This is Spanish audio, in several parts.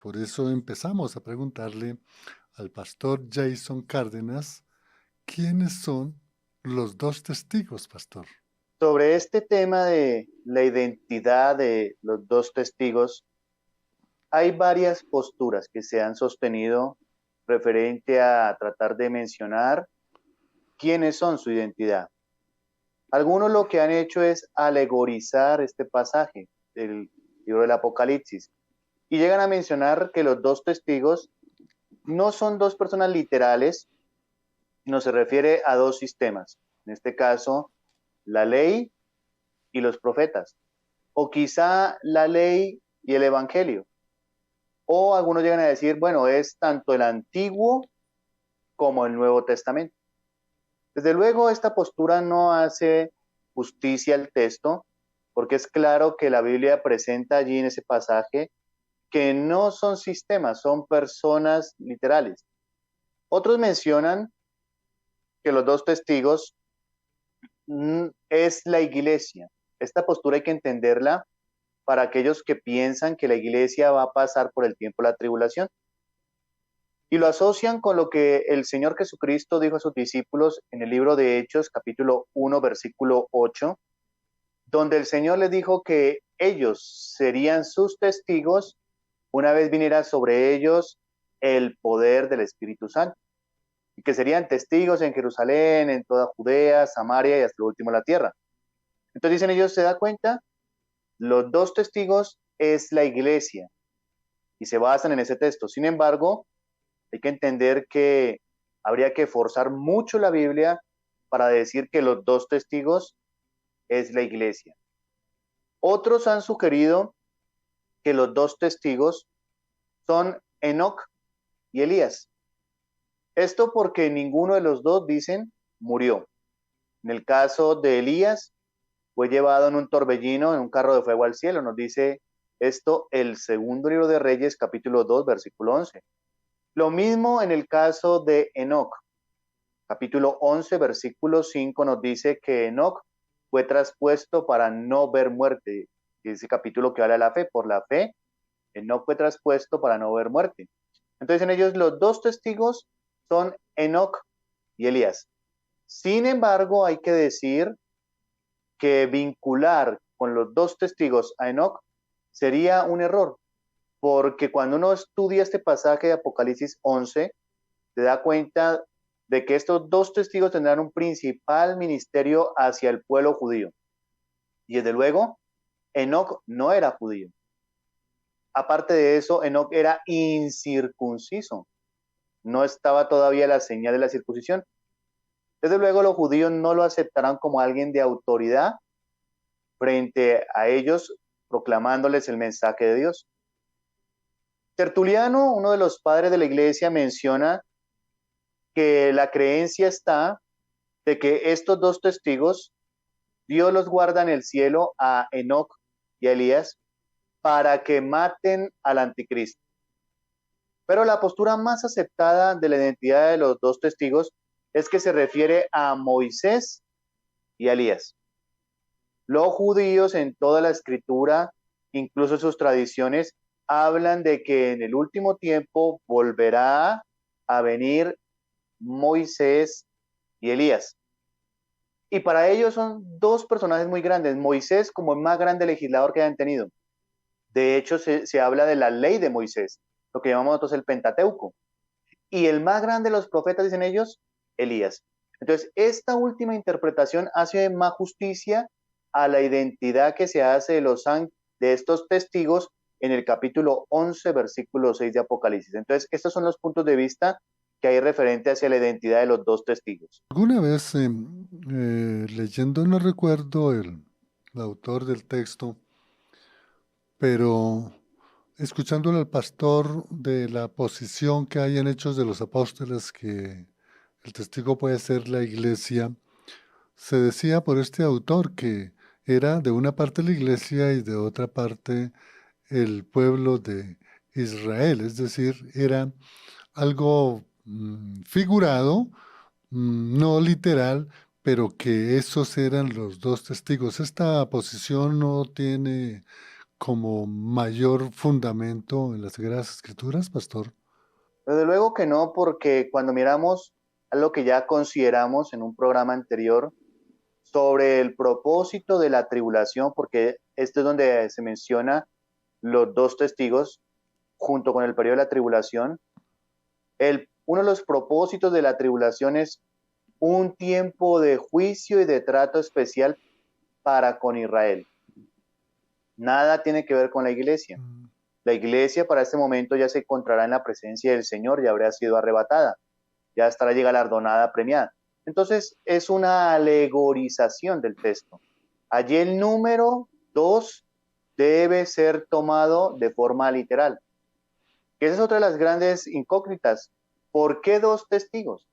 Por eso empezamos a preguntarle al pastor Jason Cárdenas, ¿quiénes son los dos testigos, pastor? Sobre este tema de la identidad de los dos testigos, hay varias posturas que se han sostenido referente a tratar de mencionar quiénes son su identidad. Algunos lo que han hecho es alegorizar este pasaje del libro del Apocalipsis y llegan a mencionar que los dos testigos no son dos personas literales, sino se refiere a dos sistemas. En este caso, la ley y los profetas, o quizá la ley y el evangelio. O algunos llegan a decir, bueno, es tanto el Antiguo como el Nuevo Testamento. Desde luego, esta postura no hace justicia al texto, porque es claro que la Biblia presenta allí en ese pasaje que no son sistemas, son personas literales. Otros mencionan que los dos testigos es la iglesia. Esta postura hay que entenderla para aquellos que piensan que la iglesia va a pasar por el tiempo de la tribulación. Y lo asocian con lo que el Señor Jesucristo dijo a sus discípulos en el libro de Hechos, capítulo 1, versículo 8, donde el Señor les dijo que ellos serían sus testigos una vez viniera sobre ellos el poder del Espíritu Santo, y que serían testigos en Jerusalén, en toda Judea, Samaria y hasta lo último de la tierra. Entonces dicen ellos, ¿se da cuenta? Los dos testigos es la iglesia y se basan en ese texto. Sin embargo, hay que entender que habría que forzar mucho la Biblia para decir que los dos testigos es la iglesia. Otros han sugerido que los dos testigos son Enoc y Elías. Esto porque ninguno de los dos, dicen, murió. En el caso de Elías, fue llevado en un torbellino, en un carro de fuego al cielo. Nos dice esto el segundo libro de Reyes, capítulo 2, versículo 11. Lo mismo en el caso de Enoc. Capítulo 11, versículo 5 nos dice que Enoc fue traspuesto para no ver muerte. Ese capítulo que habla de la fe. Por la fe, Enoc fue traspuesto para no ver muerte. Entonces en ellos los dos testigos son Enoc y Elías. Sin embargo, hay que decir que vincular con los dos testigos a Enoc sería un error, porque cuando uno estudia este pasaje de Apocalipsis 11, se da cuenta de que estos dos testigos tendrán un principal ministerio hacia el pueblo judío. Y desde luego, Enoc no era judío. Aparte de eso, Enoc era incircunciso. No estaba todavía la señal de la circuncisión. Desde luego, los judíos no lo aceptarán como alguien de autoridad frente a ellos, proclamándoles el mensaje de Dios. Tertuliano, uno de los padres de la iglesia, menciona que la creencia está de que estos dos testigos, Dios los guarda en el cielo a Enoc y a Elías para que maten al anticristo. Pero la postura más aceptada de la identidad de los dos testigos es que se refiere a Moisés y a Elías. Los judíos en toda la escritura, incluso sus tradiciones, hablan de que en el último tiempo volverá a venir Moisés y Elías. Y para ellos son dos personajes muy grandes. Moisés como el más grande legislador que hayan tenido. De hecho, se habla de la ley de Moisés, lo que llamamos nosotros el Pentateuco. Y el más grande de los profetas, dicen ellos, Elías. Entonces, esta última interpretación hace más justicia a la identidad que se hace de estos testigos en el capítulo 11, versículo 6 de Apocalipsis. Entonces, estos son los puntos de vista que hay referente hacia la identidad de los dos testigos. Alguna vez leyendo, no recuerdo el autor del texto, pero escuchándole al pastor de la posición que hay en Hechos de los Apóstoles, que el testigo puede ser la iglesia, se decía por este autor que era de una parte la iglesia y de otra parte el pueblo de Israel, es decir, era algo figurado, no literal, pero que esos eran los dos testigos. Esta posición no tiene como mayor fundamento en las Sagradas Escrituras, pastor? Desde luego que no, porque cuando miramos a lo que ya consideramos en un programa anterior sobre el propósito de la tribulación, porque esto es donde se menciona los dos testigos junto con el periodo de la tribulación, uno de los propósitos de la tribulación es un tiempo de juicio y de trato especial para con Israel. Nada tiene que ver con la iglesia. La iglesia para este momento ya se encontrará en la presencia del Señor, ya habrá sido arrebatada, ya estará allí galardonada, premiada. Entonces es una alegorización del texto. Allí el número 2 debe ser tomado de forma literal. Esa es otra de las grandes incógnitas. ¿Por qué 2 testigos?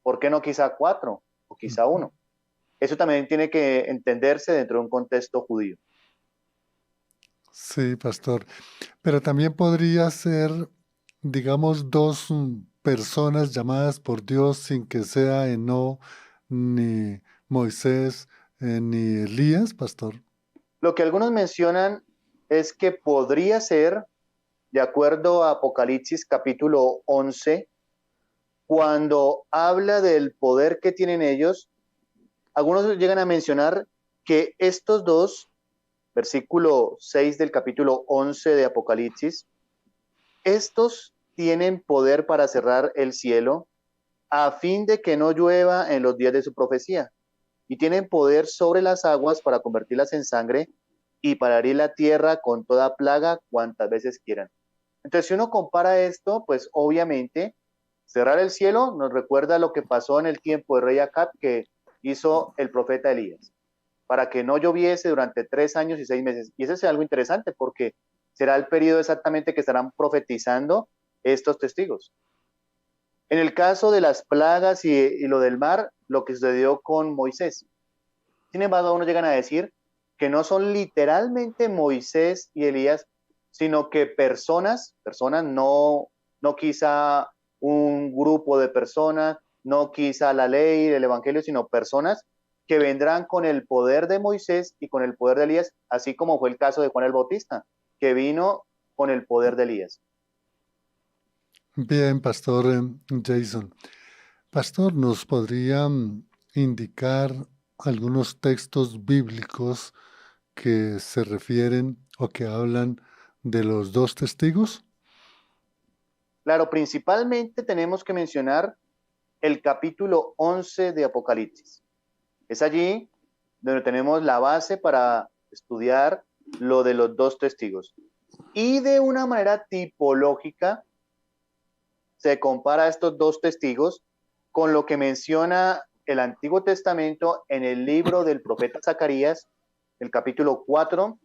¿Por qué no quizá 4 o quizá 1? Eso también tiene que entenderse dentro de un contexto judío. Sí, pastor. Pero también podría ser, digamos, dos personas llamadas por Dios sin que sea Eno, ni Moisés, ni Elías, pastor. Lo que algunos mencionan es que podría ser, de acuerdo a Apocalipsis capítulo 11, cuando habla del poder que tienen ellos, algunos llegan a mencionar que estos dos, versículo 6 del capítulo 11 de Apocalipsis, estos tienen poder para cerrar el cielo a fin de que no llueva en los días de su profecía, y tienen poder sobre las aguas para convertirlas en sangre y para herir la tierra con toda plaga cuantas veces quieran. Entonces, si uno compara esto, pues obviamente cerrar el cielo nos recuerda lo que pasó en el tiempo de rey Acab que hizo el profeta Elías, para que no lloviese durante 3 años y 6 meses. Y eso es algo interesante porque será el periodo exactamente que estarán profetizando estos testigos. En el caso de las plagas y lo del mar, lo que sucedió con Moisés. Sin embargo, unos llegan a decir que no son literalmente Moisés y Elías, sino que personas no quizá un grupo de personas, no quizá la ley, el evangelio, sino personas que vendrán con el poder de Moisés y con el poder de Elías, así como fue el caso de Juan el Bautista, que vino con el poder de Elías. Bien, pastor Jason. Pastor, ¿nos podría indicar algunos textos bíblicos que se refieren o que hablan de los dos testigos? Claro, principalmente tenemos que mencionar el capítulo 11 de Apocalipsis. Es allí donde tenemos la base para estudiar lo de los dos testigos. Y de una manera tipológica se compara a estos dos testigos con lo que menciona el Antiguo Testamento en el libro del profeta Zacarías, el capítulo 4,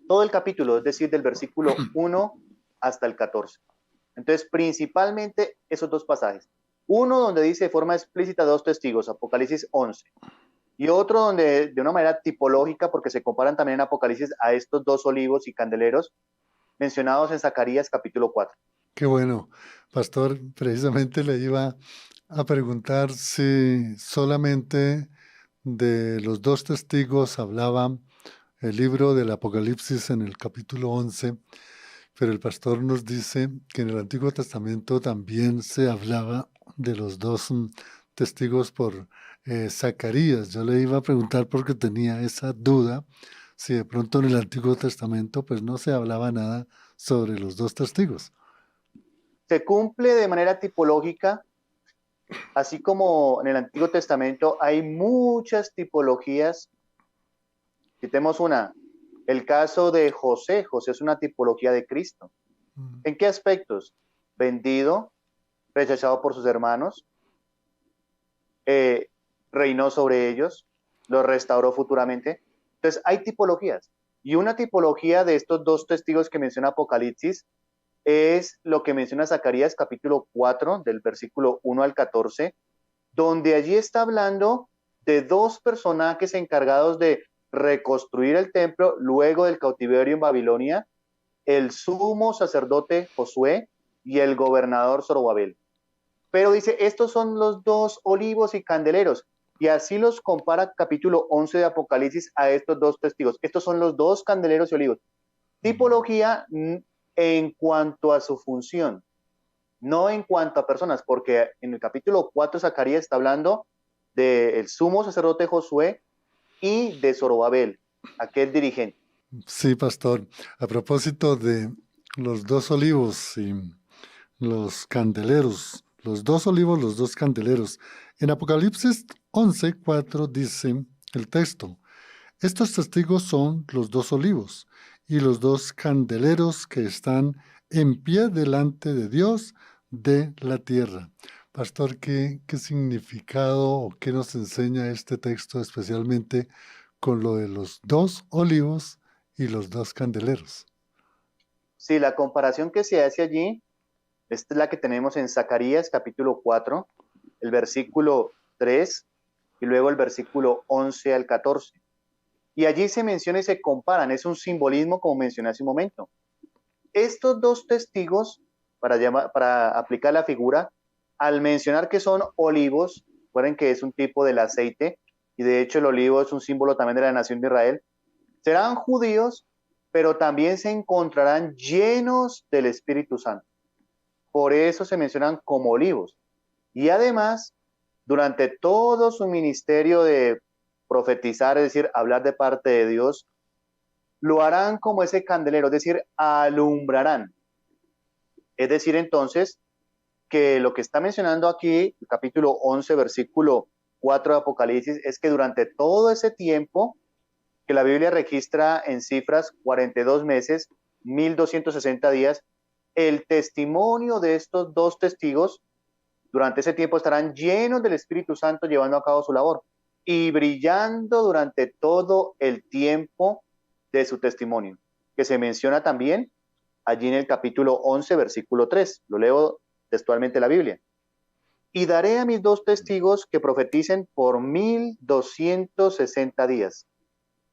todo el capítulo, es decir, del versículo 1 hasta el 14. Entonces, principalmente esos dos pasajes. Uno donde dice de forma explícita dos testigos, Apocalipsis 11, y otro donde de una manera tipológica, porque se comparan también en Apocalipsis a estos dos olivos y candeleros mencionados en Zacarías capítulo 4. Qué bueno, pastor, precisamente le iba a preguntar si solamente de los dos testigos hablaba el libro del Apocalipsis en el capítulo 11, pero el pastor nos dice que en el Antiguo Testamento también se hablaba de los dos testigos por Zacarías. Yo le iba a preguntar porque tenía esa duda, si de pronto en el Antiguo Testamento pues no se hablaba nada sobre los dos testigos. Se cumple de manera tipológica, así como en el Antiguo Testamento hay muchas tipologías. Citemos una, el caso de José. José es una tipología de Cristo. ¿En qué aspectos? Vendido, rechazado por sus hermanos, reinó sobre ellos, los restauró futuramente. Entonces, hay tipologías. Y una tipología de estos dos testigos que menciona Apocalipsis es lo que menciona Zacarías capítulo 4, del versículo 1 al 14, donde allí está hablando de dos personajes encargados de reconstruir el templo luego del cautiverio en Babilonia, el sumo sacerdote Josué y el gobernador Zorobabel. Pero dice, estos son los dos olivos y candeleros. Y así los compara capítulo 11 de Apocalipsis a estos dos testigos. Estos son los dos candeleros y olivos. Tipología en cuanto a su función, no en cuanto a personas, porque en el capítulo 4 Zacarías está hablando del sumo sacerdote Josué y de Zorobabel, aquel dirigente. Sí, pastor. A propósito de los dos olivos y los candeleros, los dos olivos, los dos candeleros. En Apocalipsis 11:4 dice el texto, estos testigos son los dos olivos y los dos candeleros que están en pie delante de Dios de la tierra. Pastor, ¿qué significado o qué nos enseña este texto especialmente con lo de los dos olivos y los dos candeleros? Sí, la comparación que se hace allí, esta es la que tenemos en Zacarías capítulo 4, el versículo 3 y luego el versículo 11 al 14. Y allí se menciona y se comparan, es un simbolismo como mencioné hace un momento. Estos dos testigos, para aplicar la figura, al mencionar que son olivos, recuerden que es un tipo del aceite, y de hecho el olivo es un símbolo también de la nación de Israel, serán judíos, pero también se encontrarán llenos del Espíritu Santo. Por eso se mencionan como olivos. Y además, durante todo su ministerio de profetizar, es decir, hablar de parte de Dios, lo harán como ese candelero, es decir, alumbrarán. Es decir, entonces, que lo que está mencionando aquí, el capítulo 11, versículo 4 de Apocalipsis, es que durante todo ese tiempo que la Biblia registra en cifras 42 meses, 1260 días, el testimonio de estos dos testigos durante ese tiempo estarán llenos del Espíritu Santo llevando a cabo su labor y brillando durante todo el tiempo de su testimonio, que se menciona también allí en el capítulo 11, versículo 3. Lo leo textualmente la Biblia. Y daré a mis dos testigos que profeticen por 1260 días,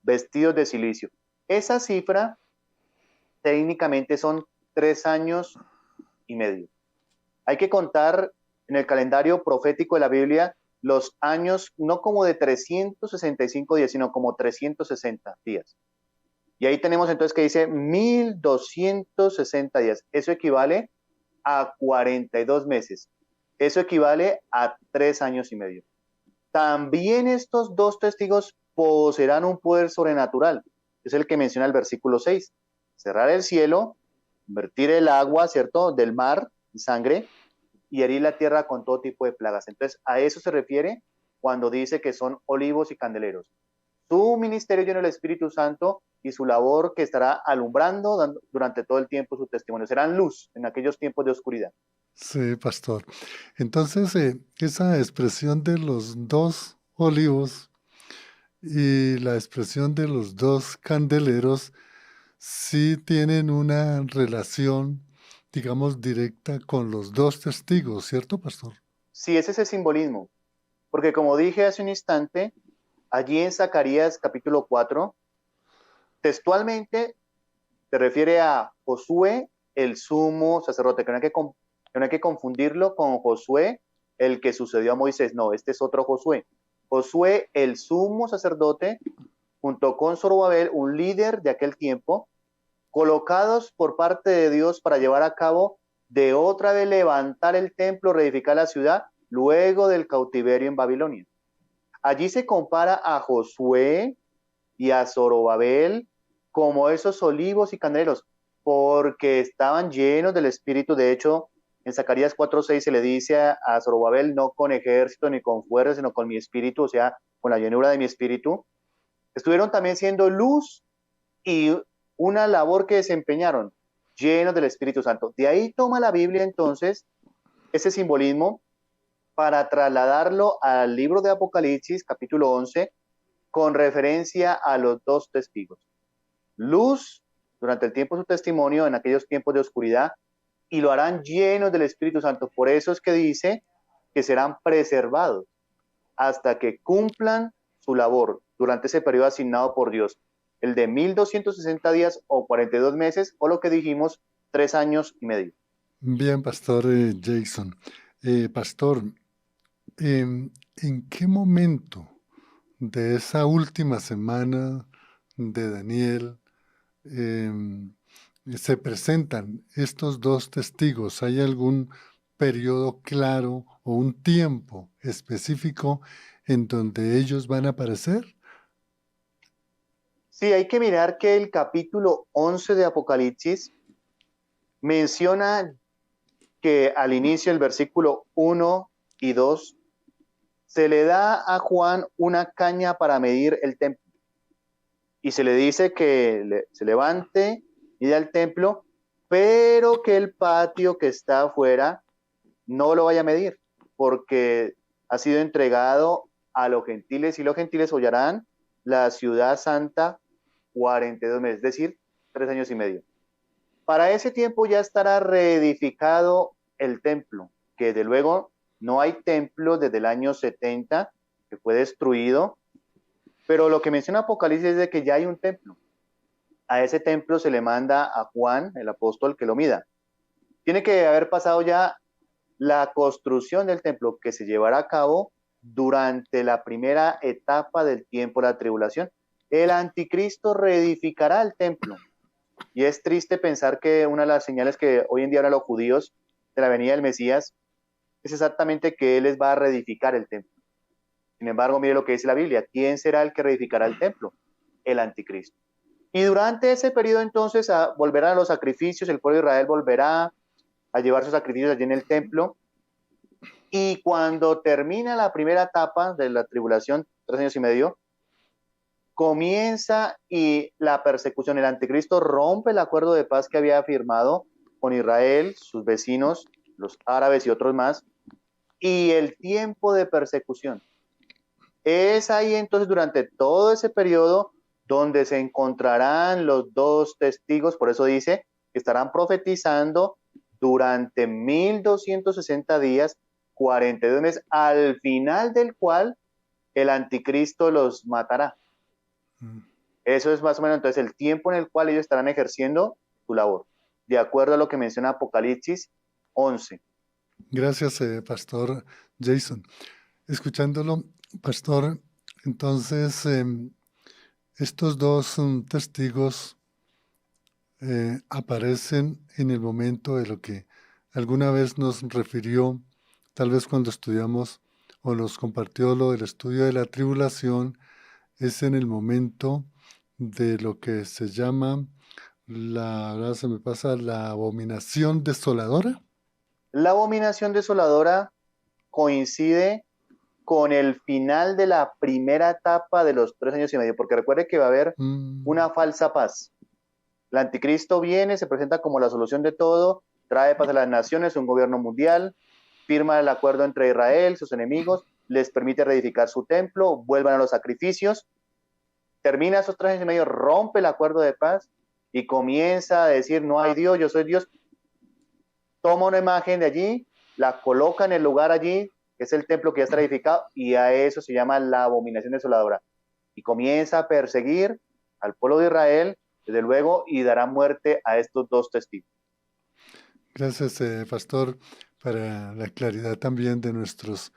vestidos de silicio. Esa cifra técnicamente son 3 años y medio. Hay que contar en el calendario profético de la Biblia los años no como de 365 días, sino como 360 días. Y ahí tenemos entonces que dice 1260 días. Eso equivale a 42 meses. Eso equivale a 3 años y medio. También estos dos testigos poseerán un poder sobrenatural. Es el que menciona el versículo 6. Cerrar el cielo, convertir el agua, ¿cierto?, del mar en sangre y herir la tierra con todo tipo de plagas. Entonces, a eso se refiere cuando dice que son olivos y candeleros. Su ministerio lleno del Espíritu Santo y su labor que estará alumbrando durante todo el tiempo su testimonio. Serán luz en aquellos tiempos de oscuridad. Sí, pastor. Entonces, esa expresión de los dos olivos y la expresión de los dos candeleros sí tienen una relación, digamos, directa con los dos testigos, ¿cierto, pastor? Sí, ese es el simbolismo. Porque como dije hace un instante, allí en Zacarías capítulo 4, textualmente se refiere a Josué, el sumo sacerdote, que no hay que confundirlo con Josué, el que sucedió a Moisés. No, este es otro Josué. Josué, el sumo sacerdote, junto con Zorobabel, un líder de aquel tiempo, colocados por parte de Dios para llevar a cabo de otra vez levantar el templo, reedificar la ciudad, luego del cautiverio en Babilonia. Allí se compara a Josué y a Zorobabel como esos olivos y candeleros, porque estaban llenos del Espíritu. De hecho, en Zacarías 4:6 se le dice a Zorobabel, no con ejército ni con fuerza, sino con mi espíritu, o sea, con la llenura de mi espíritu. Estuvieron también siendo luz y una labor que desempeñaron, llenos del Espíritu Santo. De ahí toma la Biblia entonces ese simbolismo para trasladarlo al libro de Apocalipsis, capítulo 11, con referencia a los dos testigos. Luz durante el tiempo de su testimonio en aquellos tiempos de oscuridad y lo harán llenos del Espíritu Santo. Por eso es que dice que serán preservados hasta que cumplan su labor durante ese periodo asignado por Dios, el de 1260 días o 42 meses o lo que dijimos, 3 años y medio. Bien, pastor Jason. Pastor, ¿en qué momento de esa última semana de Daniel se presentan estos dos testigos? ¿Hay algún periodo claro o un tiempo específico en donde ellos van a aparecer? Sí, hay que mirar que el capítulo 11 de Apocalipsis menciona que al inicio, el versículo 1 y 2, se le da a Juan una caña para medir el templo y se le dice que se levante, mide al templo, pero que el patio que está afuera no lo vaya a medir, porque ha sido entregado a los gentiles y los gentiles hollarán la ciudad santa 42 meses, es decir, 3 años y medio. Para ese tiempo ya estará reedificado el templo, que de luego no hay templo desde el año 70, que fue destruido, pero lo que menciona Apocalipsis es de que ya hay un templo. A ese templo se le manda a Juan, el apóstol, que lo mida. Tiene que haber pasado ya la construcción del templo que se llevará a cabo durante la primera etapa del tiempo de la tribulación. El anticristo reedificará el templo. Y es triste pensar que una de las señales que hoy en día hablan los judíos de la venida del Mesías es exactamente que Él les va a reedificar el templo. Sin embargo, mire lo que dice la Biblia. ¿Quién será el que reedificará el templo? El anticristo. Y durante ese periodo entonces volverán a los sacrificios, el pueblo de Israel volverá a llevar sus sacrificios allí en el templo. Y cuando termina la primera etapa de la tribulación, 3 años y medio, comienza y la persecución. El anticristo rompe el acuerdo de paz que había firmado con Israel, sus vecinos, los árabes y otros más, y el tiempo de persecución. Es ahí entonces durante todo ese periodo donde se encontrarán los dos testigos, por eso dice que estarán profetizando durante 1260 días, 42 meses, al final del cual el anticristo los matará. Eso es más o menos entonces el tiempo en el cual ellos estarán ejerciendo su labor, de acuerdo a lo que menciona Apocalipsis 11. Gracias, Pastor Jason. Escuchándolo, Pastor, entonces estos dos testigos aparecen en el momento de lo que alguna vez nos refirió, tal vez cuando estudiamos o nos compartió lo del estudio de la tribulación, es en el momento de lo que se llama ahora se me pasa, la abominación desoladora. La abominación desoladora coincide con el final de la primera etapa de los 3 años y medio, porque recuerde que va a haber una falsa paz. El anticristo viene, se presenta como la solución de todo, trae paz a las naciones, un gobierno mundial, firma el acuerdo entre Israel, sus enemigos, les permite reedificar su templo, vuelvan a los sacrificios, termina esos 3 años y medio, rompe el acuerdo de paz y comienza a decir, no hay Dios, yo soy Dios. Toma una imagen de allí, la coloca en el lugar allí, que es el templo que ya está edificado, y a eso se llama la abominación desoladora. Y comienza a perseguir al pueblo de Israel, desde luego, y dará muerte a estos dos testigos. Gracias, Pastor, para la claridad también de nuestros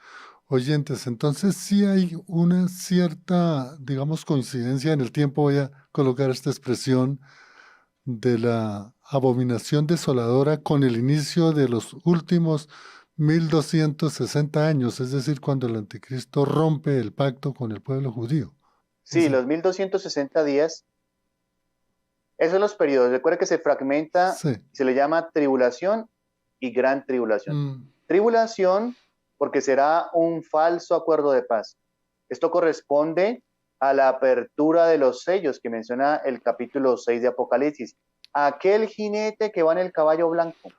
oyentes. Entonces, sí hay una cierta, digamos, coincidencia en el tiempo. Voy a colocar esta expresión de la abominación desoladora con el inicio de los últimos 1260 años, es decir, cuando el anticristo rompe el pacto con el pueblo judío. Sí, los 1260 días, esos son los periodos. Recuerda que se fragmenta, Sí. se le llama tribulación y gran tribulación. Tribulación porque será un falso acuerdo de paz. Esto corresponde a la apertura de los sellos que menciona el capítulo 6 de Apocalipsis. Aquel jinete que va en el caballo blanco.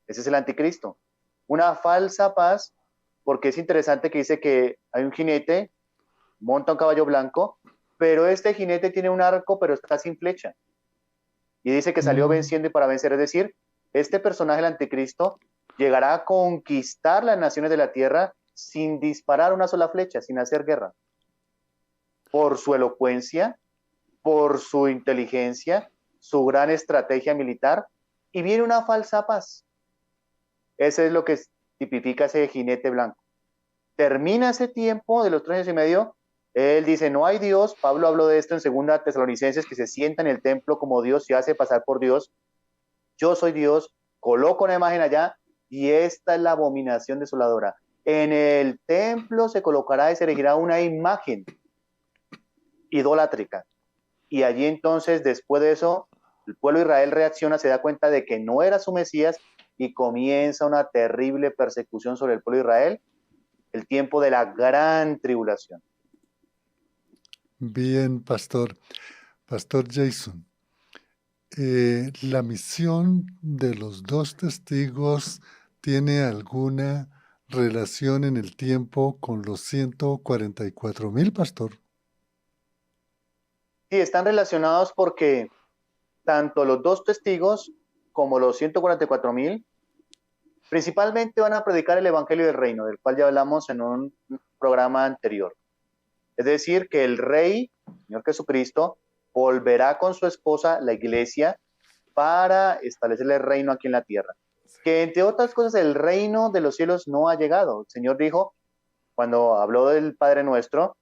Ese es el anticristo. Una falsa paz, porque es interesante que dice que hay un jinete, monta un caballo blanco, pero este jinete tiene un arco, pero está sin flecha. Y dice que salió venciendo y para vencer. Es decir, este personaje, el anticristo, llegará a conquistar las naciones de la tierra sin disparar una sola flecha, sin hacer guerra. Por su elocuencia, por su inteligencia, su gran estrategia militar, y viene una falsa paz. Ese es lo que tipifica ese jinete blanco. Termina ese tiempo de los 3 años y medio Él dice, no hay Dios. Pablo habló de esto en 2 Tesalonicenses, que se sienta en el templo como Dios, se hace pasar por Dios. Yo soy Dios, coloco una imagen allá y esta es la abominación desoladora. En el templo se colocará y se erigirá una imagen idolátrica. Y allí entonces, después de eso, el pueblo de Israel reacciona, se da cuenta de que no era su Mesías y comienza una terrible persecución sobre el pueblo de Israel, el tiempo de la gran tribulación. Bien, pastor. Pastor Jason, ¿la misión de los dos testigos tiene alguna relación en el tiempo con los 144,000, pastor? Sí, están relacionados porque tanto los dos testigos como los 144,000 principalmente van a predicar el Evangelio del Reino, del cual ya hablamos en un programa anterior. Es decir, que el Rey, Señor Jesucristo, volverá con su esposa, la iglesia, para establecer el reino aquí en la tierra. Que entre otras cosas, el reino de los cielos no ha llegado. El Señor dijo, cuando habló del Padre Nuestro,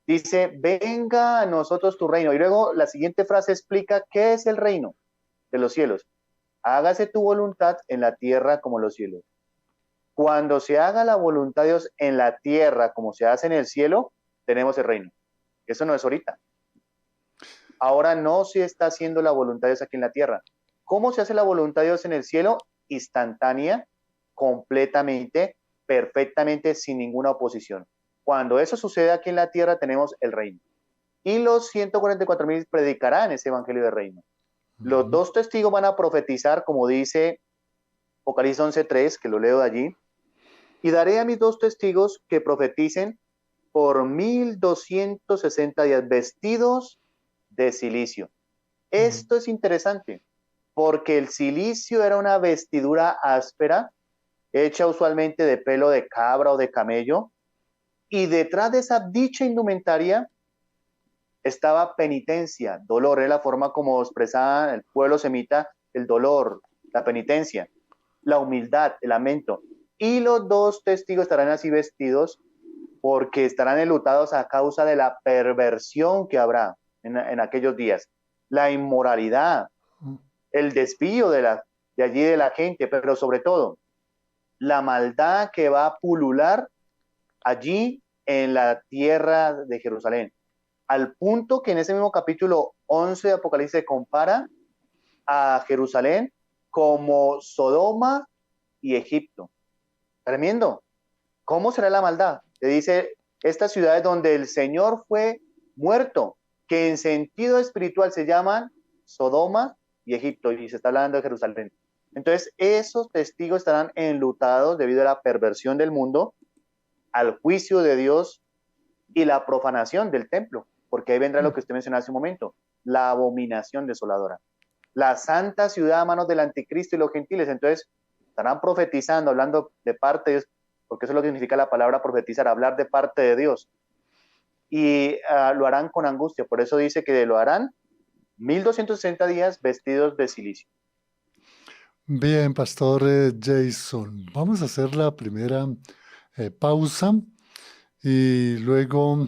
dice, venga a nosotros tu reino. Y luego la siguiente frase explica qué es el reino de los cielos. Hágase tu voluntad en la tierra como en los cielos. Cuando se haga la voluntad de Dios en la tierra como se hace en el cielo, tenemos el reino. Eso no es ahorita. Ahora no se está haciendo la voluntad de Dios aquí en la tierra. ¿Cómo se hace la voluntad de Dios en el cielo? Instantánea, completamente, perfectamente, sin ninguna oposición. Cuando eso sucede aquí en la tierra, tenemos el reino. Y los 144,000 predicarán ese evangelio del reino. Los dos testigos van a profetizar, como dice Apocalipsis 11:3, que lo leo de allí. Y daré a mis dos testigos que profeticen por 1260 días, vestidos de silicio. Esto es interesante, porque el silicio era una vestidura áspera, hecha usualmente de pelo de cabra o de camello, y detrás de esa dicha indumentaria estaba penitencia, dolor, es la forma como expresaba el pueblo semita el dolor, la penitencia, la humildad, el lamento. Y los dos testigos estarán así vestidos porque estarán enlutados a causa de la perversión que habrá en aquellos días, la inmoralidad, el desvío de allí de la gente, pero sobre todo la maldad que va a pulular allí en la tierra de Jerusalén, al punto que en ese mismo capítulo 11 de Apocalipsis se compara a Jerusalén como Sodoma y Egipto. Tremendo. ¿Cómo será la maldad? Te dice, estas ciudades donde el Señor fue muerto, que en sentido espiritual se llaman Sodoma y Egipto, y se está hablando de Jerusalén. Entonces, esos testigos estarán enlutados debido a la perversión del mundo, al juicio de Dios y la profanación del templo, porque ahí vendrá lo que usted mencionó hace un momento, la abominación desoladora. La santa ciudad a manos del anticristo y los gentiles. Entonces, estarán profetizando, hablando de parte de Dios, porque eso es lo que significa la palabra profetizar, hablar de parte de Dios. Y lo harán con angustia. Por eso dice que lo harán 1260 días vestidos de silicio. Bien, pastor Jason, vamos a hacer la primera pausa y luego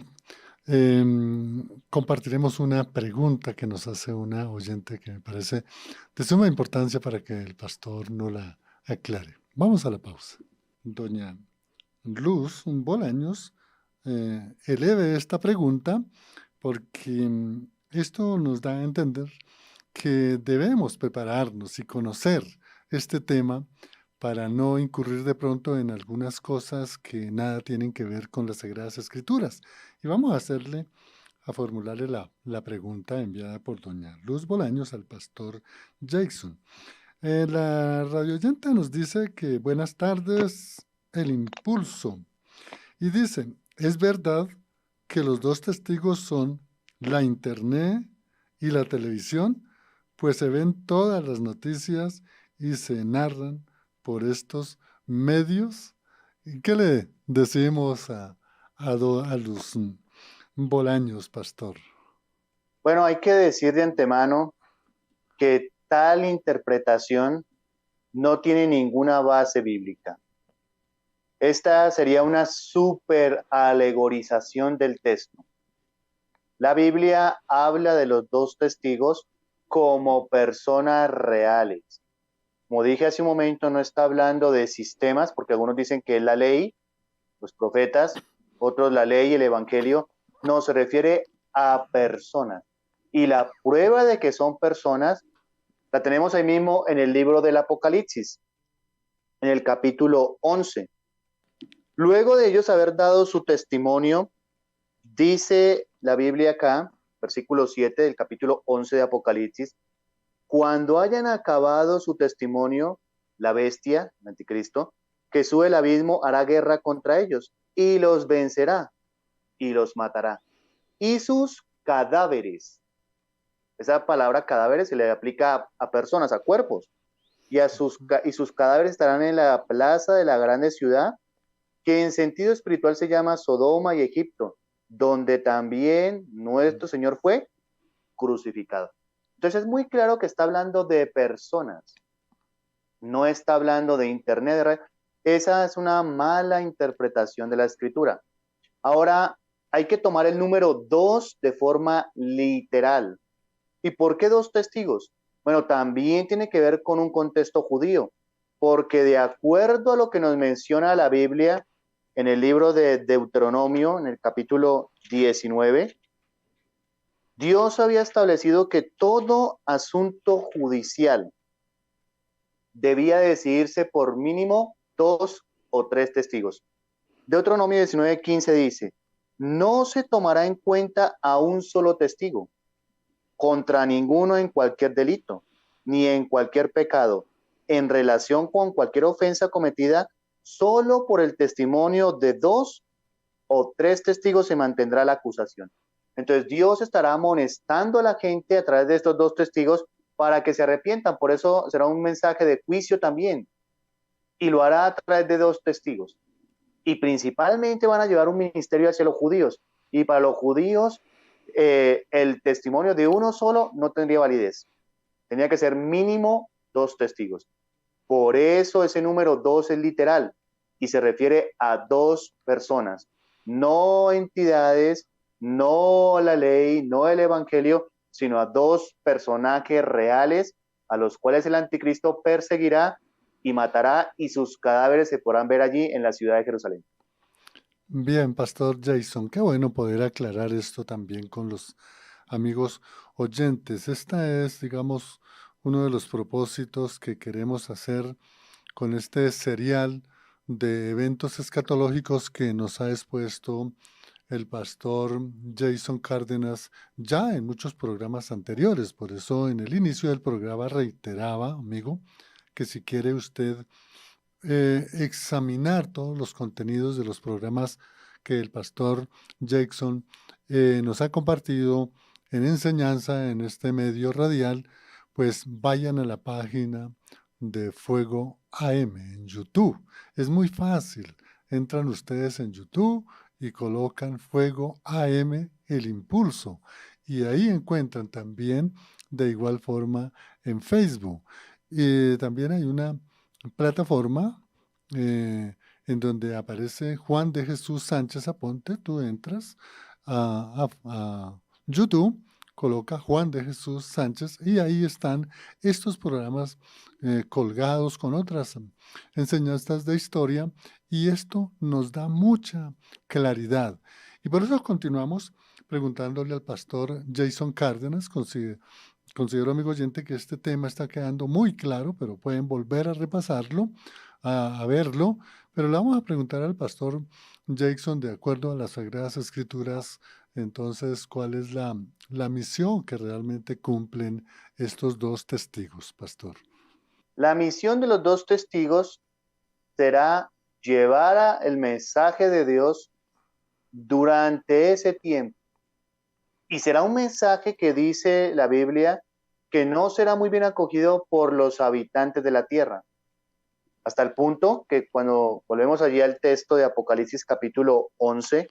compartiremos una pregunta que nos hace una oyente que me parece de suma importancia para que el pastor nos la aclare. Vamos a la pausa. Doña Luz Bolaños eleve esta pregunta porque esto nos da a entender que debemos prepararnos y conocer este tema para no incurrir de pronto en algunas cosas que nada tienen que ver con las Sagradas Escrituras. Y vamos a formularle la pregunta enviada por doña Luz Bolaños al pastor Jason. La radioyenta nos dice que buenas tardes, el impulso. Y dice, ¿es verdad que los dos testigos son la internet y la televisión? Pues se ven todas las noticias y se narran por estos medios. ¿Y qué le decimos a los Bolaños, pastor? Bueno, hay que decir de antemano que tal interpretación no tiene ninguna base bíblica. Esta sería una super alegorización del texto. La Biblia habla de los dos testigos como personas reales. Como dije hace un momento, no está hablando de sistemas, porque algunos dicen que es la ley, los profetas, otros la ley, el evangelio. No, se refiere a personas. Y la prueba de que son personas la tenemos ahí mismo en el libro del Apocalipsis, en el capítulo 11. Luego de ellos haber dado su testimonio, dice la Biblia acá, versículo 7 del capítulo 11 de Apocalipsis, cuando hayan acabado su testimonio, la bestia, el anticristo, que sube el abismo, hará guerra contra ellos y los vencerá y los matará. Y sus cadáveres, esa palabra cadáveres se le aplica a personas, a cuerpos, y sus cadáveres estarán en la plaza de la grande ciudad, que en sentido espiritual se llama Sodoma y Egipto, donde también nuestro Señor fue crucificado. Entonces es muy claro que está hablando de personas, no está hablando de internet. Esa es una mala interpretación de la escritura. Ahora hay que tomar el número 2 de forma literal. ¿Y por qué dos testigos? Bueno, también tiene que ver con un contexto judío, porque de acuerdo a lo que nos menciona la Biblia en el libro de Deuteronomio, en el capítulo 19, Dios había establecido que todo asunto judicial debía decidirse por mínimo 2 o 3 testigos. Deuteronomio 19:15 dice, no se tomará en cuenta a un solo testigo contra ninguno en cualquier delito, ni en cualquier pecado, en relación con cualquier ofensa cometida, solo por el testimonio de 2 o 3 testigos se mantendrá la acusación. Entonces Dios estará amonestando a la gente a través de estos 2 testigos para que se arrepientan. Por eso será un mensaje de juicio también. Y lo hará a través de 2 testigos. Y principalmente van a llevar un ministerio hacia los judíos. Y para los judíos, el testimonio de uno solo no tendría validez. Tenía que ser mínimo 2 testigos. Por eso ese número 2 es literal y se refiere a 2 personas, no entidades, no la ley, no el evangelio, sino a 2 personajes reales a los cuales el anticristo perseguirá y matará, y sus cadáveres se podrán ver allí en la ciudad de Jerusalén. Bien, Pastor Jason, qué bueno poder aclarar esto también con los amigos oyentes. Esta es, digamos, uno de los propósitos que queremos hacer con este serial de eventos escatológicos que nos ha expuesto el pastor Jason Cárdenas ya en muchos programas anteriores. Por eso en el inicio del programa reiteraba, amigo, que si quiere usted examinar todos los contenidos de los programas que el pastor Jason nos ha compartido en enseñanza en este medio radial, pues vayan a la página de Fuego AM en YouTube. Es muy fácil. Entran ustedes en YouTube y colocan Fuego AM El Impulso. Y ahí encuentran también de igual forma en Facebook. Y también hay una plataforma en donde aparece Juan de Jesús Sánchez Aponte. Tú entras a YouTube, coloca Juan de Jesús Sánchez y ahí están estos programas colgados con otras enseñanzas de historia, y esto nos da mucha claridad. Y por eso continuamos preguntándole al pastor Jason Cárdenas. Considero, amigo oyente, que este tema está quedando muy claro, pero pueden volver a repasarlo, a verlo. Pero le vamos a preguntar al pastor Jason, de acuerdo a las Sagradas Escrituras, entonces, ¿cuál es la misión que realmente cumplen estos dos testigos, pastor? La misión de los 2 testigos será llevar el mensaje de Dios durante ese tiempo. Y será un mensaje que dice la Biblia que no será muy bien acogido por los habitantes de la tierra. Hasta el punto que cuando volvemos allí al texto de Apocalipsis capítulo 11,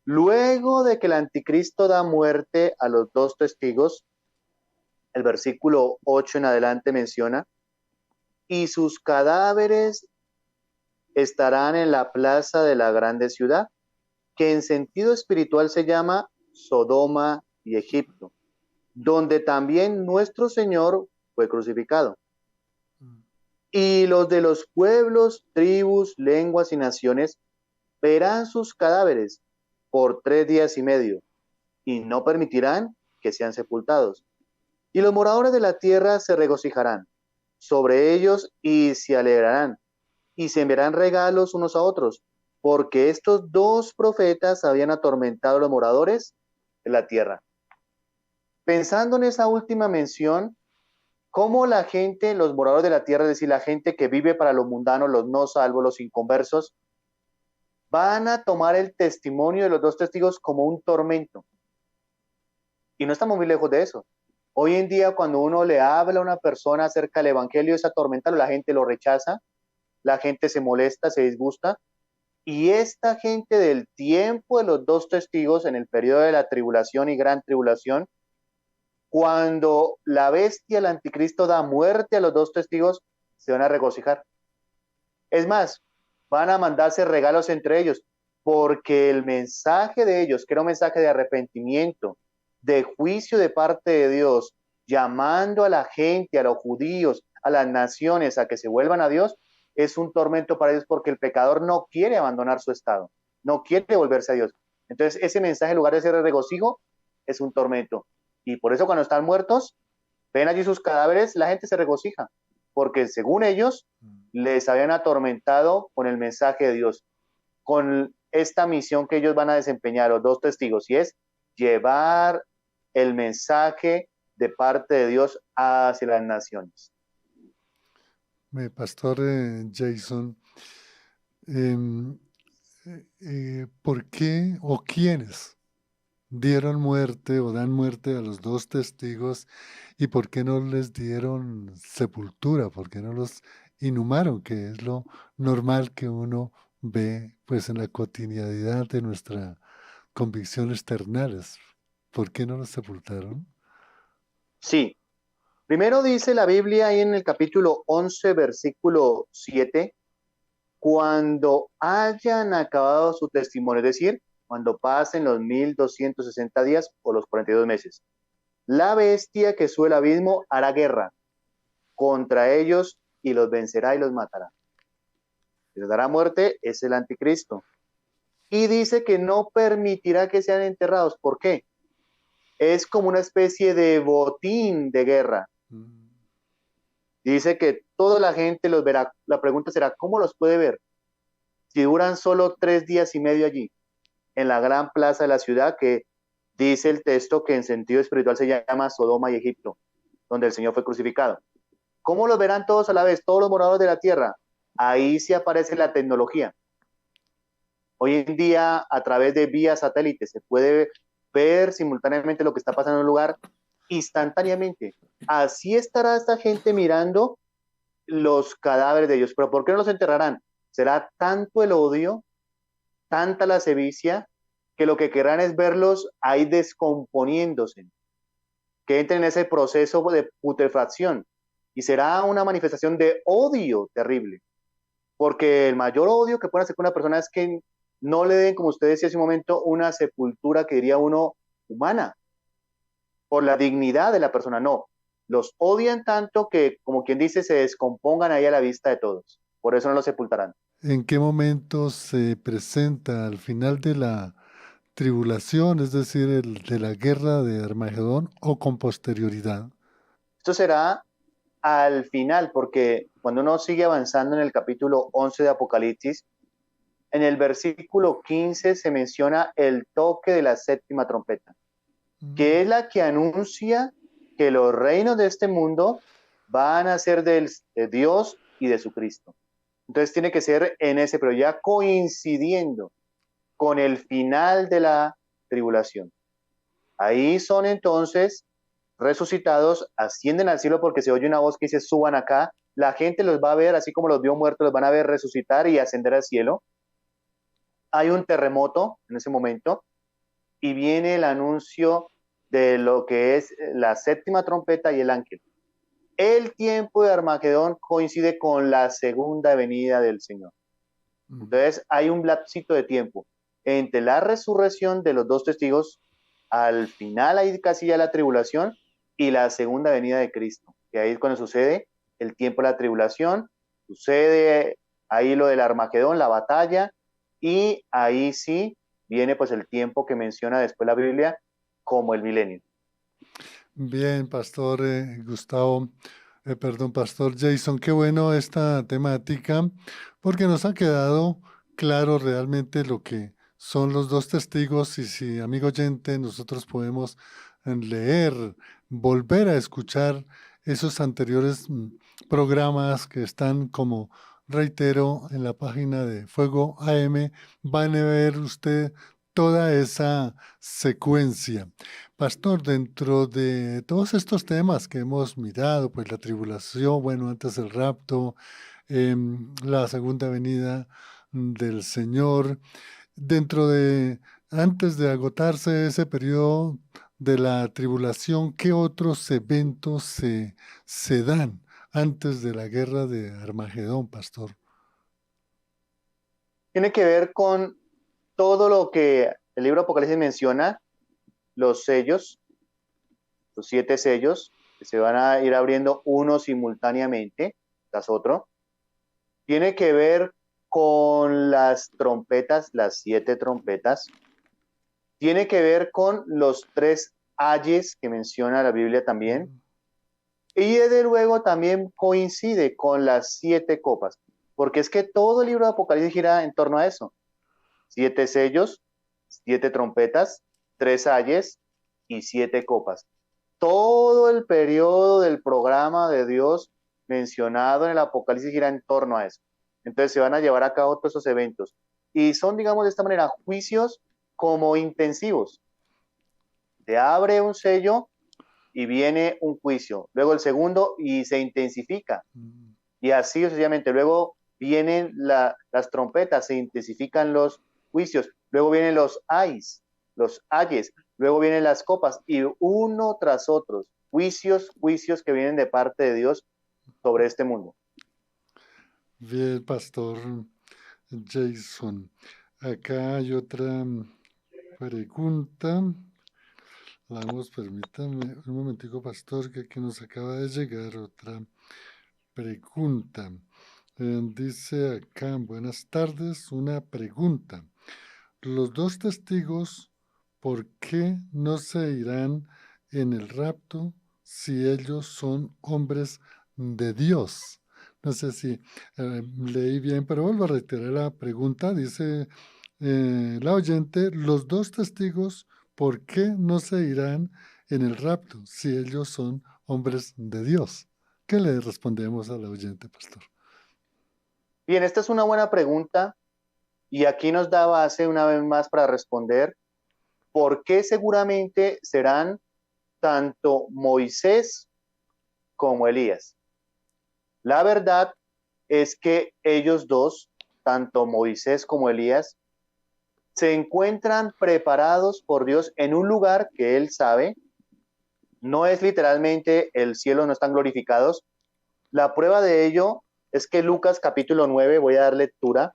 luego de que el anticristo da muerte a los 2 testigos, el versículo 8 en adelante menciona, y sus cadáveres estarán en la plaza de la grande ciudad, que en sentido espiritual se llama Sodoma y Egipto, donde también nuestro Señor fue crucificado. Y los de los pueblos, tribus, lenguas y naciones verán sus cadáveres por 3 días y medio, y no permitirán que sean sepultados. Y los moradores de la tierra se regocijarán sobre ellos y se alegrarán, y se enviarán regalos unos a otros, porque estos dos profetas habían atormentado a los moradores de la tierra. Pensando en esa última mención, cómo la gente, los moradores de la tierra, es decir, la gente que vive para los mundanos, los no salvos, los inconversos, van a tomar el testimonio de los dos testigos como un tormento. Y no estamos muy lejos de eso. Hoy en día, cuando uno le habla a una persona acerca del evangelio, es atormentarlo, la gente lo rechaza, la gente se molesta, se disgusta. Y esta gente del tiempo de los dos testigos, en el periodo de la tribulación y gran tribulación, cuando la bestia, el anticristo, da muerte a los dos testigos, se van a regocijar. Es más, van a mandarse regalos entre ellos, porque el mensaje de ellos, que era un mensaje de arrepentimiento, de juicio de parte de Dios, llamando a la gente, a los judíos, a las naciones a que se vuelvan a Dios, es un tormento para ellos porque el pecador no quiere abandonar su estado, no quiere volverse a Dios. Entonces ese mensaje, en lugar de ser de regocijo, es un tormento. Y por eso cuando están muertos, ven allí sus cadáveres, la gente se regocija, porque según ellos les habían atormentado con el mensaje de Dios, con esta misión que ellos van a desempeñar, los dos testigos, y es llevar el mensaje de parte de Dios hacia las naciones. Pastor Jason, em, ¿por qué o quiénes dieron muerte o dan muerte a los dos testigos y por qué no les dieron sepultura? ¿Por qué no los inhumaron? Que es lo normal que uno ve pues en la cotidianidad de nuestra convicciones ternales. ¿Por qué no los sepultaron? Sí, primero dice la Biblia ahí en el capítulo 11, versículo 7, cuando hayan acabado su testimonio, es decir, cuando pasen los 1260 días o los 42 meses. La bestia que sube el abismo hará guerra contra ellos y los vencerá y los matará. Les dará muerte, es el anticristo. Y dice que no permitirá que sean enterrados. ¿Por qué? Es como una especie de botín de guerra. Dice que toda la gente los verá. La pregunta será, ¿cómo los puede ver? Si duran solo 3 días y medio allí, en la gran plaza de la ciudad, que dice el texto que en sentido espiritual se llama Sodoma y Egipto, donde el Señor fue crucificado. ¿Cómo los verán todos a la vez, todos los moradores de la tierra? Ahí sí aparece la tecnología. Hoy en día, a través de vía satélite, se puede ver simultáneamente lo que está pasando en un lugar instantáneamente. Así estará esta gente mirando los cadáveres de ellos. ¿Pero por qué no los enterrarán? Será tanto el odio, tanta la sevicia, que lo que querrán es verlos ahí descomponiéndose, que entren en ese proceso de putrefacción. Y será una manifestación de odio terrible. Porque el mayor odio que puede hacer con una persona es que no le den, como usted decía hace un momento, una sepultura que diría uno humana, por la dignidad de la persona. No, los odian tanto que, como quien dice, se descompongan ahí a la vista de todos. Por eso no los sepultarán. ¿En qué momento se presenta al final de la tribulación, es decir, de la guerra de Armagedón o con posterioridad? Esto será al final, porque cuando uno sigue avanzando en el capítulo 11 de Apocalipsis, en el versículo 15 se menciona el toque de la séptima trompeta, que es la que anuncia que los reinos de este mundo van a ser de Dios y de su Cristo. Entonces tiene que ser en ese, pero ya coincidiendo con el final de la tribulación. Ahí son entonces resucitados, ascienden al cielo porque se oye una voz que dice suban acá, la gente los va a ver, así como los vio muertos, los van a ver resucitar y ascender al cielo. Hay un terremoto en ese momento y viene el anuncio de lo que es la séptima trompeta y el ángel. El tiempo de Armagedón coincide con la segunda venida del Señor. Entonces hay un lapsito de tiempo entre la resurrección de los dos testigos, al final ahí casi ya la tribulación, y la segunda venida de Cristo, que ahí es cuando sucede el tiempo de la tribulación, sucede ahí lo del Armagedón, la batalla, y ahí sí viene pues el tiempo que menciona después la Biblia como el milenio. Bien, Pastor Gustavo, perdón, Pastor Jason, qué bueno esta temática, porque nos ha quedado claro realmente lo que son los dos testigos y si, amigo oyente, nosotros podemos leer, volver a escuchar esos anteriores programas que están como, reitero, en la página de Fuego AM, van a ver usted toda esa secuencia. Pastor, dentro de todos estos temas que hemos mirado, pues la tribulación, bueno, antes el rapto, la segunda venida del Señor, dentro de, antes de agotarse ese periodo de la tribulación, ¿qué otros eventos se dan antes de la guerra de Armagedón, Pastor? Tiene que ver con todo lo que el libro Apocalipsis menciona, los sellos, los 7 sellos, que se van a ir abriendo uno simultáneamente tras otro. Tiene que ver con las trompetas, las 7 trompetas. Tiene que ver con los 3 ayes que menciona la Biblia también. Y desde luego también coincide con las 7 copas, porque es que todo el libro de Apocalipsis gira en torno a eso. 7 sellos, 7 trompetas, 3 ayes y 7 copas. Todo el periodo del programa de Dios mencionado en el Apocalipsis gira en torno a eso. Entonces se van a llevar a cabo todos esos eventos. Y son, digamos, de esta manera, juicios como intensivos. Se abre un sello y viene un juicio. Luego el segundo y se intensifica. Y así sucesivamente. Luego vienen las trompetas, se intensifican los juicios. Luego vienen los ayes. Luego vienen las copas y uno tras otro. Juicios que vienen de parte de Dios sobre este mundo. Bien, Pastor Jason. Acá hay otra pregunta. Vamos, permítame un momentico, Pastor, que aquí nos acaba de llegar otra pregunta. Dice acá, buenas tardes, una pregunta. Los dos testigos, ¿por qué no se irán en el rapto si ellos son hombres de Dios? No sé si leí bien, pero vuelvo a reiterar la pregunta. Dice la oyente, los dos testigos, ¿por qué no se irán en el rapto si ellos son hombres de Dios? ¿Qué le respondemos a la oyente, Pastor? Bien, esta es una buena pregunta y aquí nos da base una vez más para responder por qué seguramente serán tanto Moisés como Elías. La verdad es que ellos dos, tanto Moisés como Elías, se encuentran preparados por Dios en un lugar que él sabe, no es literalmente el cielo, no están glorificados. La prueba de ello es que Lucas capítulo 9, voy a dar lectura,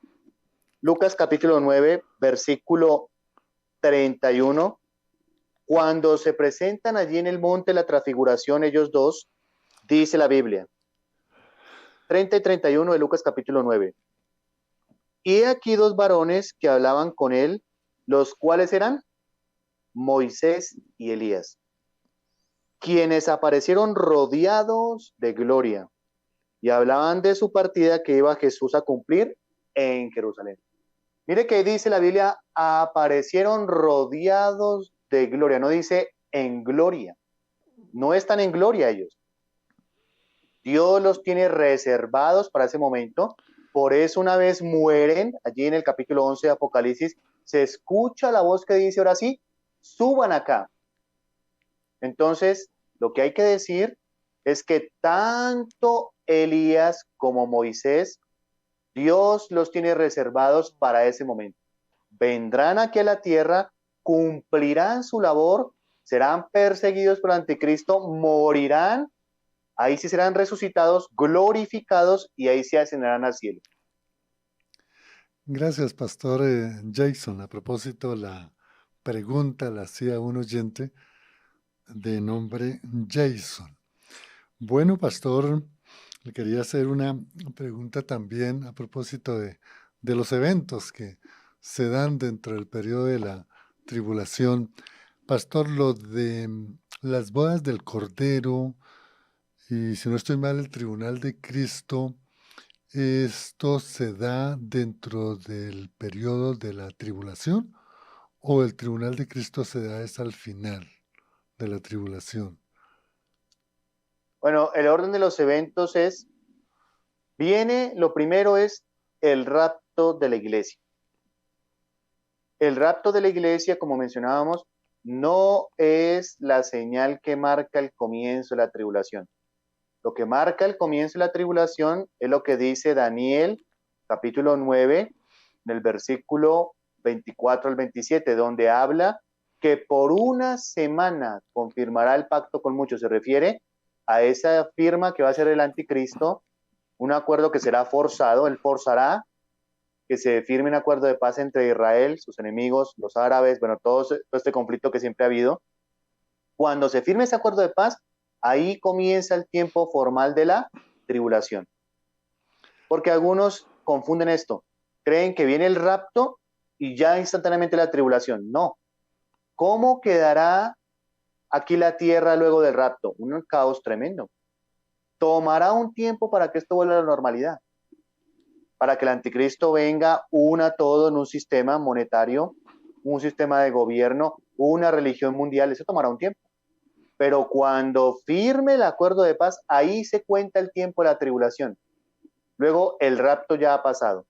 Lucas capítulo 9, versículo 31, cuando se presentan allí en el monte de la transfiguración ellos dos, dice la Biblia, 30 y 31 de Lucas capítulo 9. Y he aquí dos varones que hablaban con él, los cuales eran Moisés y Elías, quienes aparecieron rodeados de gloria y hablaban de su partida que iba Jesús a cumplir en Jerusalén. Mire que dice la Biblia, aparecieron rodeados de gloria, no dice en gloria, no están en gloria ellos. Dios los tiene reservados para ese momento. Por eso una vez mueren, allí en el capítulo 11 de Apocalipsis, se escucha la voz que dice, ahora sí, suban acá. Entonces, lo que hay que decir es que tanto Elías como Moisés, Dios los tiene reservados para ese momento. Vendrán aquí a la tierra, cumplirán su labor, serán perseguidos por el anticristo, morirán, ahí sí serán resucitados, glorificados y ahí sí ascenderán al cielo. Gracias, Pastor Jason. A propósito, la pregunta la hacía un oyente de nombre Jason. Bueno, Pastor, le quería hacer una pregunta también a propósito de los eventos que se dan dentro del periodo de la tribulación. Pastor, lo de las bodas del Cordero y, si no estoy mal, el tribunal de Cristo, ¿esto se da dentro del periodo de la tribulación o el tribunal de Cristo se da es al final de la tribulación? Bueno, el orden de los eventos lo primero es el rapto de la iglesia. El rapto de la iglesia, como mencionábamos, no es la señal que marca el comienzo de la tribulación. Lo que marca el comienzo de la tribulación es lo que dice Daniel, capítulo 9, del versículo 24 al 27, donde habla que por una semana confirmará el pacto con muchos. Se refiere a esa firma que va a ser el anticristo, un acuerdo que será forzado, él forzará que se firme un acuerdo de paz entre Israel, sus enemigos, los árabes, bueno, todo este conflicto que siempre ha habido. Cuando se firme ese acuerdo de paz, ahí comienza el tiempo formal de la tribulación. Porque algunos confunden esto, creen que viene el rapto y ya instantáneamente la tribulación. No. ¿Cómo quedará aquí la tierra luego del rapto? Un caos tremendo. Tomará un tiempo para que esto vuelva a la normalidad, para que el anticristo venga, una todo en un sistema monetario, un sistema de gobierno, una religión mundial. Eso tomará un tiempo. Pero cuando firme el acuerdo de paz, ahí se cuenta el tiempo de la tribulación. Luego el rapto ya ha pasado.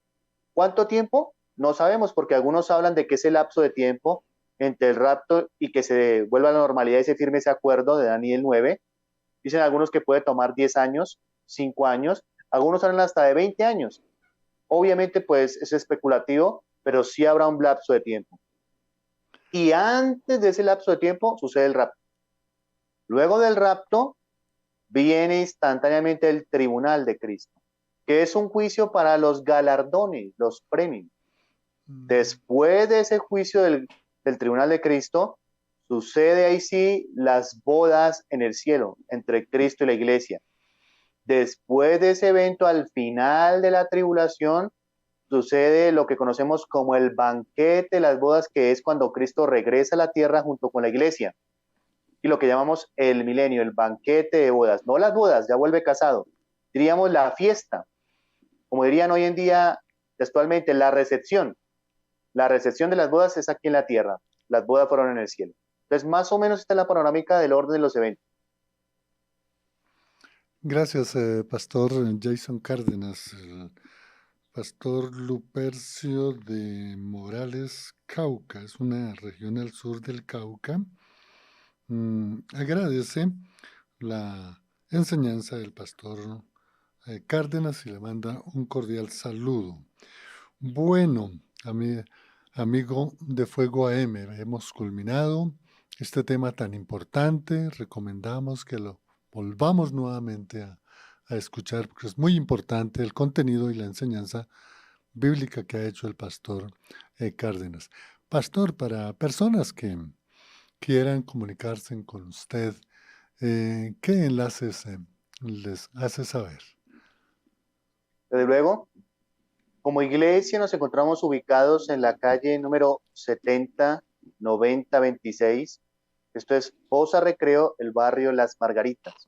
¿Cuánto tiempo? No sabemos, porque algunos hablan de que ese lapso de tiempo entre el rapto y que se vuelva a la normalidad y se firme ese acuerdo de Daniel 9. Dicen algunos que puede tomar 10 años, 5 años, algunos hablan hasta de 20 años. Obviamente, pues es especulativo, pero sí habrá un lapso de tiempo. Y antes de ese lapso de tiempo sucede el rapto. Luego del rapto viene instantáneamente el tribunal de Cristo, que es un juicio para los galardones, los premios. Después de ese juicio del tribunal de Cristo, sucede ahí sí las bodas en el cielo entre Cristo y la iglesia. Después de ese evento, al final de la tribulación, sucede lo que conocemos como el banquete de las bodas, que es cuando Cristo regresa a la tierra junto con la iglesia. Y lo que llamamos el milenio, el banquete de bodas. No las bodas, ya vuelve casado. Diríamos la fiesta. Como dirían hoy en día textualmente, la recepción. La recepción de las bodas es aquí en la tierra. Las bodas fueron en el cielo. Entonces, más o menos esta es la panorámica del orden de los eventos. Gracias, Pastor Jason Cárdenas. Pastor Lupercio de Morales, Cauca, es una región al sur del Cauca. Agradece la enseñanza del pastor Cárdenas y le manda un cordial saludo. Bueno, amigo de Fuego AM, hemos culminado este tema tan importante. Recomendamos que lo volvamos nuevamente a escuchar porque es muy importante el contenido y la enseñanza bíblica que ha hecho el pastor Cárdenas. Pastor, para personas que quieran comunicarse con usted, ¿qué enlaces les hace saber? Desde luego, como iglesia nos encontramos ubicados en la calle número 70 90 26. Esto es Poza Recreo, el barrio Las Margaritas.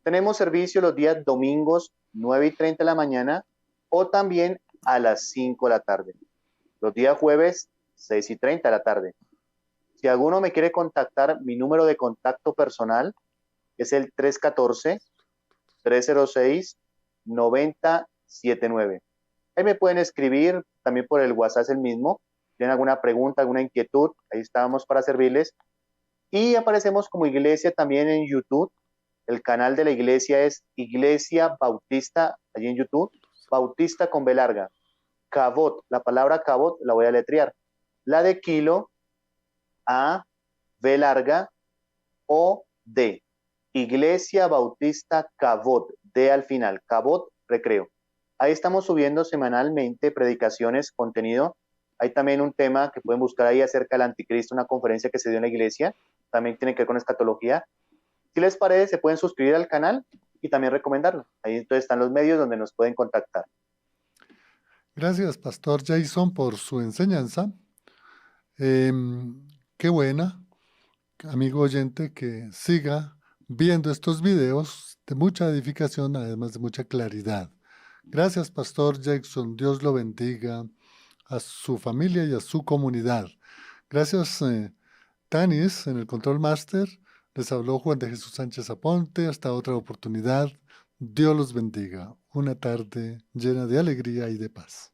Tenemos servicio los días domingos 9:30 de la mañana o también a las 5 de la tarde. Los días jueves 6:30 de la tarde. Si alguno me quiere contactar, mi número de contacto personal es el 314-306-9079. Ahí me pueden escribir, también por el WhatsApp es el mismo. ¿Tienen alguna pregunta, alguna inquietud? Ahí estamos para servirles. Y aparecemos como iglesia también en YouTube. El canal de la iglesia es Iglesia Bautista, allí en YouTube, Bautista con B larga. Cabot, la palabra Cabot la voy a letrear. La de kilo, A, B larga, O, D. Iglesia Bautista Cabot, D al final, Cabot Recreo. Ahí estamos subiendo semanalmente predicaciones, contenido. Hay también un tema que pueden buscar ahí acerca del anticristo, una conferencia que se dio en la iglesia, también tiene que ver con escatología. Si les parece, se pueden suscribir al canal y también recomendarlo. Ahí entonces están los medios donde nos pueden contactar. Gracias, Pastor Jason, por su enseñanza. Qué buena, amigo oyente, que siga viendo estos videos de mucha edificación, además de mucha claridad. Gracias, Pastor Jason. Dios lo bendiga a su familia y a su comunidad. Gracias, Tanis, en el Control Master. Les habló Juan de Jesús Sánchez Aponte. Hasta otra oportunidad. Dios los bendiga. Una tarde llena de alegría y de paz.